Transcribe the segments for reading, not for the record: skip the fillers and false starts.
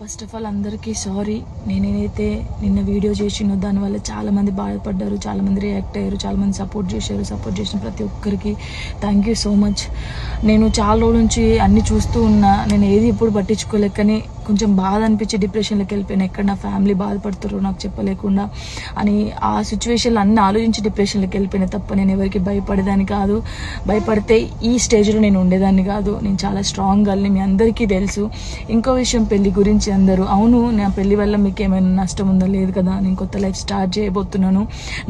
First of all అందరికీ sorry. నేనైతే నిన్న వీడియో చేసినో దానివల్ల చాలామంది బాధపడ్డారు, చాలామంది రియాక్ట్ అయ్యారు, చాలామంది సపోర్ట్ చేశారు. సపోర్ట్ చేసిన ప్రతి ఒక్కరికి థ్యాంక్ యూ సో మచ్. నేను చాలా రోజుల నుంచి అన్నీ చూస్తూ ఉన్నా, నేను ఏది ఎప్పుడు పట్టించుకోలేక, కానీ కొంచెం బాధ అనిపించి డిప్రెషన్లోకి వెళ్ళిపోయాను. ఎక్కడ నా ఫ్యామిలీ బాధపడుతారో నాకు చెప్పలేకుండా అని ఆ సిచ్యువేషన్లో అన్నీ ఆలోచించి డిప్రెషన్లోకి వెళ్ళిపోయినా తప్ప నేను ఎవరికి భయపడేదాన్ని కాదు. భయపడితే ఈ స్టేజ్లో నేను ఉండేదాన్ని కాదు. నేను చాలా స్ట్రాంగ్ గర్ల్ని, మీ అందరికీ తెలుసు. ఇంకో విషయం, పెళ్లి గురించి అందరూ అవును నా పెళ్లి వల్ల మీకు ఏమైనా నష్టం ఉందో లేదు కదా, నేను కొత్త లైఫ్ స్టార్ట్ చేయబోతున్నాను.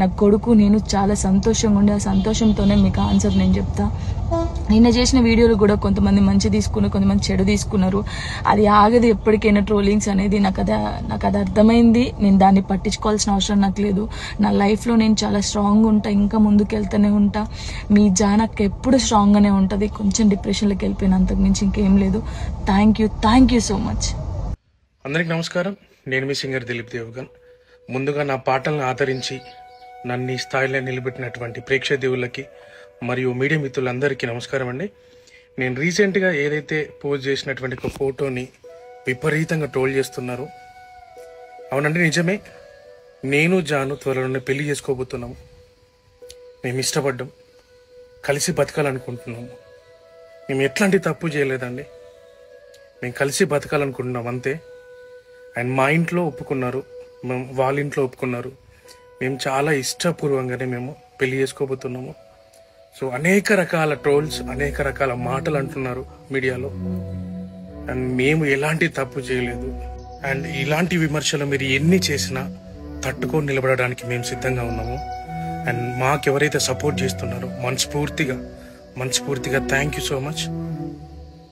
నా కొడుకు నేను చాలా సంతోషంగా ఉండే, ఆ సంతోషంతోనే మీకు ఆన్సర్ నేను చెప్తా. నిన్న చేసిన వీడియోలు కూడా కొంతమంది మంచి తీసుకున్నారు, కొంతమంది చెడు తీసుకున్నారు. అది ఆగదు ఎప్పటికైనా ట్రోలింగ్స్ అనేది. నాకు అది అర్థమైంది. నేను దాన్ని పట్టించుకోవాల్సిన అవసరం నాకు లేదు. నా లైఫ్లో నేను చాలా స్ట్రాంగ్ ఉంటా, ఇంకా ముందుకు వెళ్తూనే ఉంటా. మీ జానక్ ఎప్పుడు స్ట్రాంగ్గానే ఉంటుంది. కొంచెం డిప్రెషన్లోకి వెళ్ళిపోయిన, అంతకు మించి ఇంకేం లేదు. Thank you so much. అందరికి నమస్కారం. నేను మీ సింగర్ దిలీప్ దేవగన్. ముందుగా నా పాటలను ఆదరించి నన్ను ఈ స్థాయిలో నిలబెట్టినటువంటి ప్రేక్షక దేవుళ్ళకి మరియు మీడియా మిత్రులందరికీ నమస్కారం అండి. నేను రీసెంట్గా ఏదైతే పోస్ట్ చేసినటువంటి ఒక ఫోటోని విపరీతంగా ట్రోల్ చేస్తున్నారు. అవునండి, నిజమే. నేను జాను త్వరలోనే పెళ్లి చేసుకోబోతున్నాము. మేము ఇష్టపడ్డాం, కలిసి బతకాలనుకుంటున్నాము. మేము ఎట్లాంటి తప్పు చేయలేదండి. మేము కలిసి బతకాలనుకుంటున్నాం అంతే. అండ్ మా ఇంట్లో ఒప్పుకున్నారు, మేము వాళ్ళ ఇంట్లో ఒప్పుకున్నారు. మేము చాలా ఇష్టపూర్వకంగానే మేము పెళ్లి చేసుకోబోతున్నాము. సో అనేక రకాల ట్రోల్స్, అనేక రకాల మాటలు అంటున్నారు మీడియాలో. అండ్ మేము ఎలాంటి తప్పు చేయలేదు. అండ్ ఇలాంటి విమర్శలు మీరు ఎన్ని చేసినా తట్టుకొని నిలబడడానికి మేము సిద్ధంగా ఉన్నాము. అండ్ మాకెవరైతే సపోర్ట్ చేస్తున్నారో మనస్ఫూర్తిగా థ్యాంక్ యూ సో మచ్.